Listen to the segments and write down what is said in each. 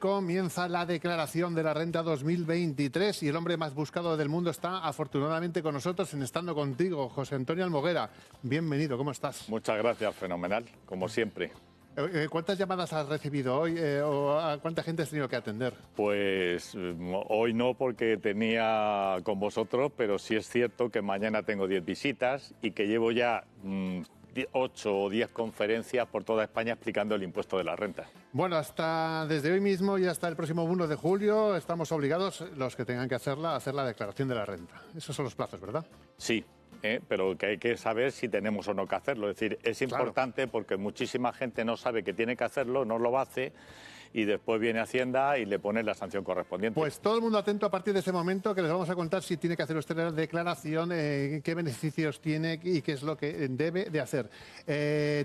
Comienza la declaración de la renta 2023 y el hombre más buscado del mundo está afortunadamente con nosotros en Estando Contigo, José Antonio Almoguera. Bienvenido, ¿cómo estás? Muchas gracias, fenomenal, como siempre. ¿Cuántas llamadas has recibido hoy o a cuánta gente has tenido que atender? Pues hoy no porque tenía con vosotros, pero sí es cierto que mañana tengo 10 visitas y que llevo ya 8 o 10 conferencias por toda España explicando el impuesto de la renta. Bueno, desde hoy mismo y hasta el próximo 1 de julio estamos obligados, los que tengan que hacerla, a hacer la declaración de la renta. Esos son los plazos, ¿verdad? Sí, pero que hay que saber si tenemos o no que hacerlo. Es decir, es importante porque muchísima gente no sabe que tiene que hacerlo, no lo hace y después viene Hacienda y le pone la sanción correspondiente. Pues todo el mundo atento a partir de ese momento, que les vamos a contar si tiene que hacer usted la declaración, qué beneficios tiene y qué es lo que debe de hacer.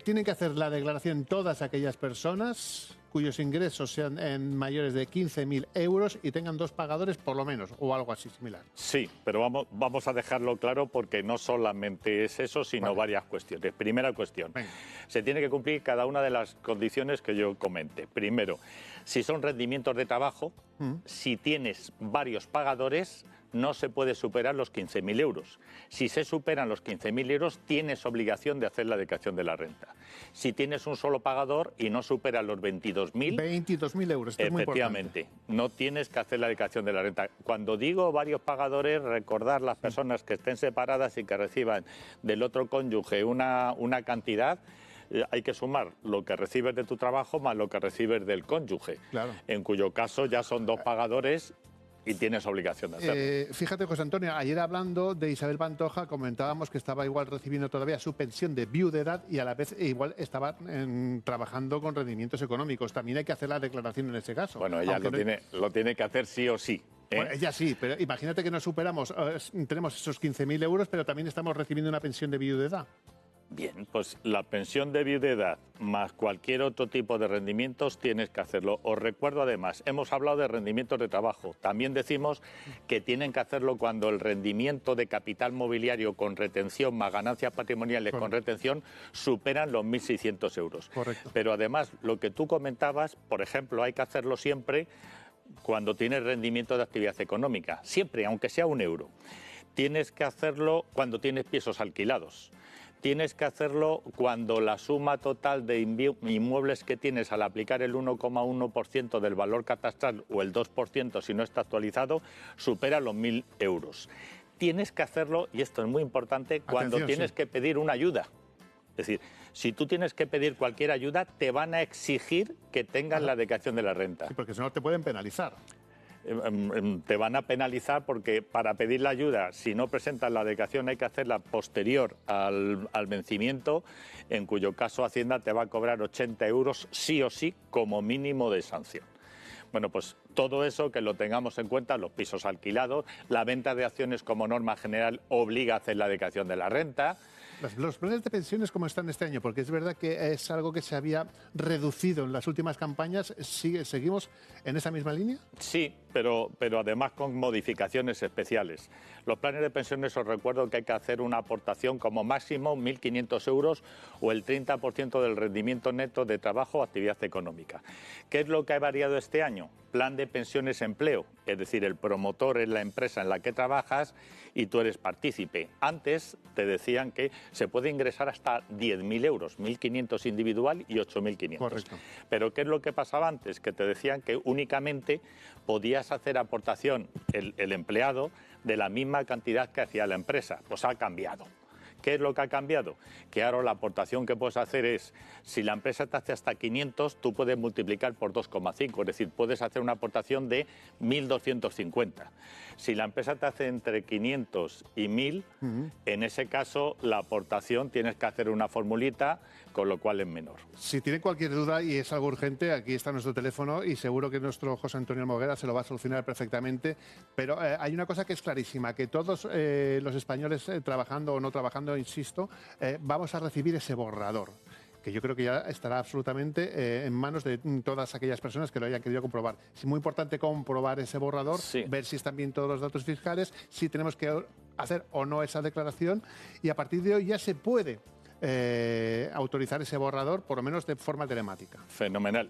Tienen que hacer la declaración todas aquellas personas cuyos ingresos sean mayores de 15.000 euros y tengan 2 pagadores por lo menos, o algo así similar. Sí, pero vamos a dejarlo claro porque no solamente es eso, sino varias cuestiones. Primera cuestión, se tiene que cumplir cada una de las condiciones que yo comenté. Primero, si son rendimientos de trabajo, si tienes varios pagadores, no se puede superar los 15.000 euros. Si se superan los 15.000 euros, tienes obligación de hacer la declaración de la renta. Si tienes un solo pagador y no superas los 22.000... 22.000 euros, esto es muy importante. Efectivamente, no tienes que hacer la declaración de la renta. Cuando digo varios pagadores, recordar las personas que estén separadas y que reciban del otro cónyuge una cantidad. Hay que sumar lo que recibes de tu trabajo más lo que recibes del cónyuge, en cuyo caso ya son 2 pagadores y tienes obligación de hacerlo. Fíjate, José Antonio, ayer hablando de Isabel Pantoja comentábamos que estaba igual recibiendo todavía su pensión de viudedad y a la vez igual estaba trabajando con rendimientos económicos. También hay que hacer la declaración en ese caso. Bueno, ella lo tiene que hacer sí o sí. Bueno, ella sí, pero imagínate que no superamos, tenemos esos 15.000 euros, pero también estamos recibiendo una pensión de viudedad. Bien, pues la pensión de viudedad más cualquier otro tipo de rendimientos tienes que hacerlo. Os recuerdo además, hemos hablado de rendimientos de trabajo. También decimos que tienen que hacerlo cuando el rendimiento de capital mobiliario con retención más ganancias patrimoniales con retención superan los 1.600 euros. Correcto. Pero además, lo que tú comentabas, por ejemplo, hay que hacerlo siempre cuando tienes rendimiento de actividad económica. Siempre, aunque sea 1 euro. Tienes que hacerlo cuando tienes pisos alquilados. Tienes que hacerlo cuando la suma total de inmuebles que tienes al aplicar el 1,1% del valor catastral o el 2% si no está actualizado supera los 1.000 euros. Tienes que hacerlo, y esto es muy importante, cuando tienes que pedir una ayuda. Es decir, si tú tienes que pedir cualquier ayuda, te van a exigir que tengas la declaración de la renta. Sí, porque si no te pueden penalizar. Te van a penalizar porque para pedir la ayuda, si no presentas la declaración, hay que hacerla posterior al vencimiento, en cuyo caso Hacienda te va a cobrar 80 euros sí o sí como mínimo de sanción. Bueno, pues todo eso que lo tengamos en cuenta, los pisos alquilados, la venta de acciones como norma general obliga a hacer la declaración de la renta. Los planes de pensiones, ¿cómo están este año? Porque es verdad que es algo que se había reducido en las últimas campañas. ¿Seguimos en esa misma línea? Sí, pero además con modificaciones especiales. Los planes de pensiones, os recuerdo que hay que hacer una aportación como máximo 1.500 euros o el 30% del rendimiento neto de trabajo o actividad económica. ¿Qué es lo que ha variado este año? Plan de pensiones empleo, es decir, el promotor es la empresa en la que trabajas y tú eres partícipe. Antes te decían que se puede ingresar hasta 10.000 euros, 1.500 individual y 8.500. Correcto. Pero ¿qué es lo que pasaba antes? Que te decían que únicamente podías hacer aportación el empleado de la misma cantidad que hacía la empresa. Pues ha cambiado. ¿Qué es lo que ha cambiado? Que ahora la aportación que puedes hacer es, si la empresa te hace hasta 500, tú puedes multiplicar por 2,5, es decir, puedes hacer una aportación de 1.250. Si la empresa te hace entre 500 y 1.000, en ese caso la aportación tienes que hacer una formulita, con lo cual es menor. Si tiene cualquier duda y es algo urgente, aquí está nuestro teléfono y seguro que nuestro José Antonio Almoguera se lo va a solucionar perfectamente. Pero hay una cosa que es clarísima, que todos los españoles trabajando o no trabajando, insisto, vamos a recibir ese borrador, que yo creo que ya estará absolutamente en manos de todas aquellas personas que lo hayan querido comprobar. Es muy importante comprobar ese borrador, ver si están bien todos los datos fiscales, si tenemos que hacer o no esa declaración, y a partir de hoy ya se puede autorizar ese borrador, por lo menos de forma telemática. Fenomenal.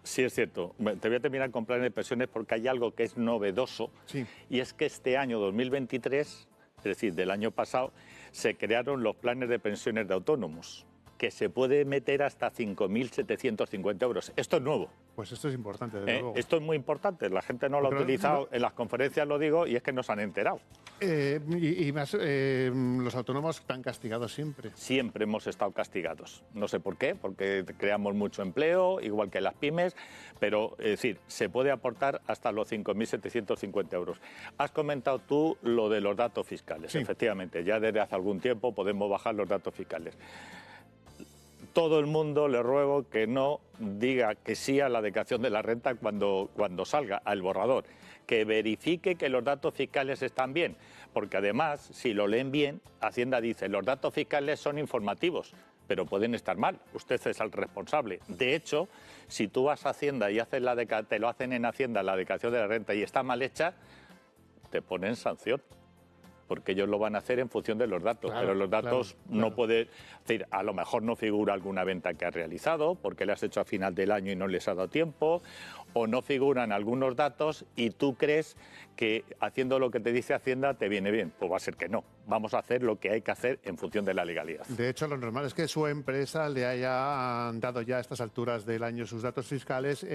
Sí, es cierto. Te voy a terminar con planes de pensiones porque hay algo que es novedoso, sí. Y es que este año 2023, es decir, del año pasado, se crearon los planes de pensiones de autónomos, que se puede meter hasta 5.750 euros. Esto es nuevo. Pues esto es importante, desde luego. Esto es muy importante. La gente no lo ha utilizado. En las conferencias lo digo y es que no se han enterado. Y más, los autónomos están castigados siempre. Siempre hemos estado castigados. No sé por qué, porque creamos mucho empleo, igual que las pymes, pero es decir, se puede aportar hasta los 5.750 euros. Has comentado tú lo de los datos fiscales. Sí. Efectivamente, ya desde hace algún tiempo podemos bajar los datos fiscales. Todo el mundo le ruego que no diga que sí a la declaración de la renta cuando salga al borrador, que verifique que los datos fiscales están bien, porque además, si lo leen bien, Hacienda dice, los datos fiscales son informativos, pero pueden estar mal, usted es el responsable. De hecho, si tú vas a Hacienda y te lo hacen en Hacienda la declaración de la renta y está mal hecha, te ponen sanción, porque ellos lo van a hacer en función de los datos, claro, pero los datos claro. no puede decir, a lo mejor no figura alguna venta que has realizado, porque le has hecho a final del año y no les ha dado tiempo, o no figuran algunos datos y tú crees que haciendo lo que te dice Hacienda te viene bien. Pues va a ser que no. Vamos a hacer lo que hay que hacer en función de la legalidad. De hecho, lo normal es que su empresa le haya dado ya a estas alturas del año sus datos fiscales,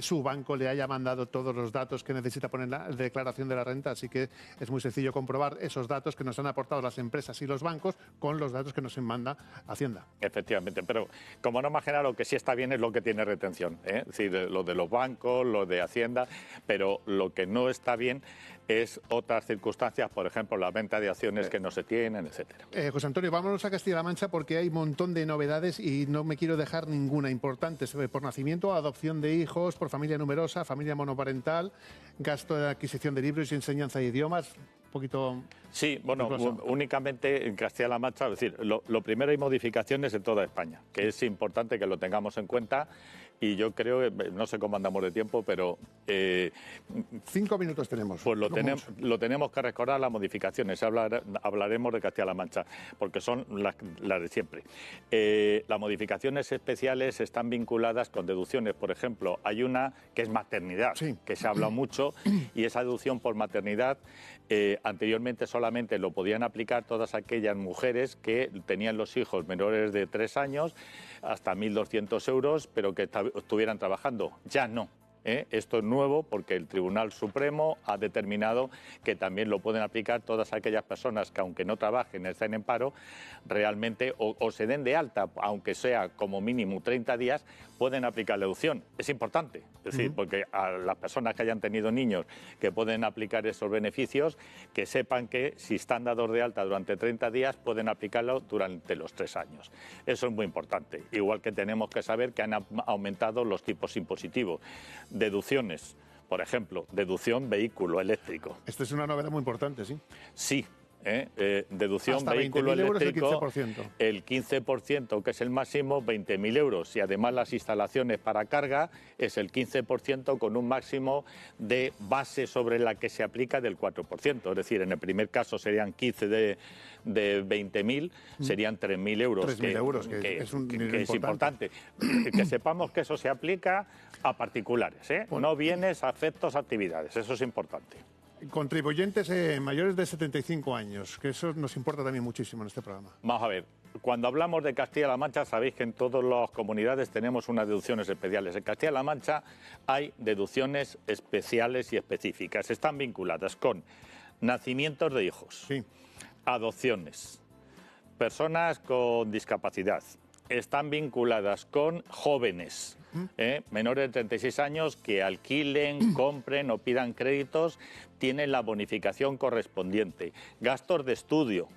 su banco le haya mandado todos los datos que necesita poner en la declaración de la renta, así que es muy sencillo comprobar esos datos que nos han aportado las empresas y los bancos con los datos que nos manda Hacienda. Efectivamente, pero como no imagina, lo que sí está bien es lo que tiene retención, ¿eh? Es decir, lo de los bancos, lo de Hacienda, pero lo que no está bien es otras circunstancias, por ejemplo, la venta de acciones que no se tienen, etcétera. José Antonio, vámonos a Castilla-La Mancha porque hay un montón de novedades y no me quiero dejar ninguna importante. Por nacimiento, adopción de hijos, por familia numerosa, familia monoparental, gasto de adquisición de libros y enseñanza de idiomas. Un poquito... Sí, bueno, únicamente en Castilla-La Mancha, es decir, lo primero hay modificaciones en toda España, que es importante que lo tengamos en cuenta y yo creo, no sé cómo andamos de tiempo, pero... 5 minutos tenemos. Pues lo tenemos que recordar, las modificaciones, hablaremos de Castilla-La Mancha, porque son las de siempre. Las modificaciones especiales están vinculadas con deducciones, por ejemplo, hay una que es maternidad, sí, que se habla mucho, y esa deducción por maternidad anteriormente solamente lo podían aplicar todas aquellas mujeres que tenían los hijos menores de 3 años, hasta 1.200 euros, pero que estuvieran trabajando. Ya no. Esto es nuevo porque el Tribunal Supremo ha determinado que también lo pueden aplicar todas aquellas personas que, aunque no trabajen, estén en paro, realmente o se den de alta, aunque sea como mínimo 30 días, pueden aplicar la deducción. Es importante, es decir, porque a las personas que hayan tenido niños que pueden aplicar esos beneficios, que sepan que si están dados de alta durante 30 días, pueden aplicarlo durante los 3 años. Eso es muy importante. Igual que tenemos que saber que han aumentado los tipos impositivos. Deducciones, por ejemplo, deducción vehículo eléctrico. Esta es una novedad muy importante, ¿sí? Sí. Deducción hasta vehículo 20.000 euros, eléctrico, el 15%, que es el máximo, 20.000 euros. Y además las instalaciones para carga es el 15% con un máximo de base sobre la que se aplica del 4%. Es decir, en el primer caso serían 15 de 20.000, serían 3.000 euros. 3.000 euros, que es importante. Que sepamos que eso se aplica a particulares, ¿eh? No bienes, afectos, actividades. Eso es importante. Contribuyentes mayores de 75 años, que eso nos importa también muchísimo en este programa. Vamos a ver, cuando hablamos de Castilla-La Mancha, sabéis que en todas las comunidades tenemos unas deducciones especiales. En Castilla-La Mancha hay deducciones especiales y específicas. Están vinculadas con nacimientos de hijos, sí, adopciones, personas con discapacidad. Están vinculadas con jóvenes, menores de 36 años que alquilen, compren o pidan créditos, tienen la bonificación correspondiente. Gastos de estudio,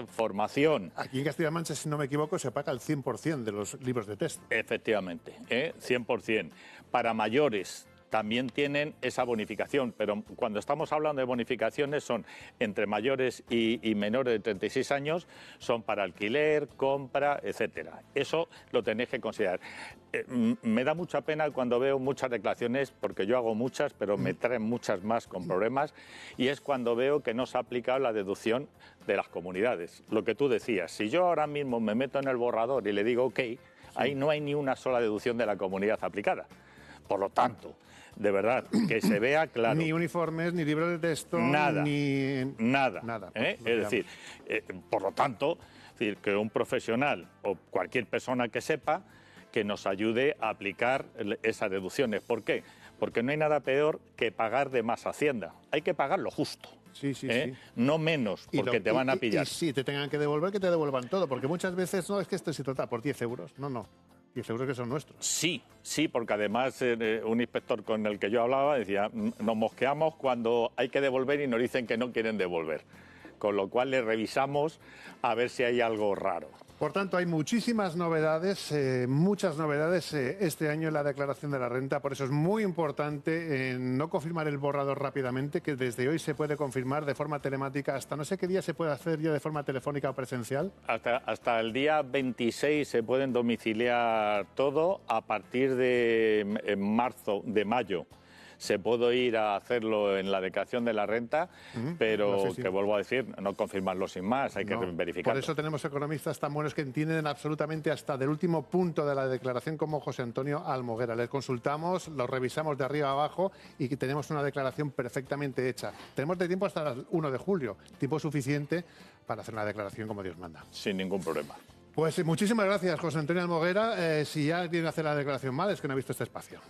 formación. Aquí en Castilla-La Mancha, si no me equivoco, se paga el 100% de los libros de texto. Efectivamente, 100%. Para mayores, también tienen esa bonificación, pero cuando estamos hablando de bonificaciones son entre mayores y menores de 36 años, son para alquiler, compra, etcétera. Eso lo tenéis que considerar. Me da mucha pena cuando veo muchas declaraciones, porque yo hago muchas, pero me traen muchas más con problemas, y es cuando veo que no se ha aplicado la deducción de las comunidades. Lo que tú decías, si yo ahora mismo me meto en el borrador y le digo OK, ahí no hay ni una sola deducción de la comunidad aplicada. Por lo tanto, de verdad, que se vea claro. Ni uniformes, ni libros de texto, nada, ni... nada. Es decir, por lo tanto, que un profesional o cualquier persona que sepa que nos ayude a aplicar esas deducciones. ¿Por qué? Porque no hay nada peor que pagar de más Hacienda. Hay que pagar lo justo. Sí. No menos, porque te van a pillar. Y si te tengan que devolver, que te devuelvan todo, porque muchas veces no es que esto se trata por 10 euros. No. 10 euros que son nuestros. Sí, porque además un inspector con el que yo hablaba decía, nos mosqueamos cuando hay que devolver y nos dicen que no quieren devolver. Con lo cual le revisamos a ver si hay algo raro. Por tanto, hay muchísimas novedades, muchas novedades este año en la declaración de la renta. Por eso es muy importante no confirmar el borrador rápidamente, que desde hoy se puede confirmar de forma telemática. Hasta no sé qué día se puede hacer ya de forma telefónica o presencial. Hasta el día 26 se pueden domiciliar todo. A partir de mayo se puede ir a hacerlo en la declaración de la renta, pero que vuelvo a decir, no confirmarlo sin más, hay que verificarlo. Por eso tenemos economistas tan buenos que entienden absolutamente hasta del último punto de la declaración, como José Antonio Almoguera. Les consultamos, lo revisamos de arriba a abajo y que tenemos una declaración perfectamente hecha. Tenemos de tiempo hasta el 1 de julio, tiempo suficiente para hacer una declaración como Dios manda. Sin ningún problema. Pues muchísimas gracias, José Antonio Almoguera. Si ya alguien hace la declaración mal, es que no ha visto este espacio.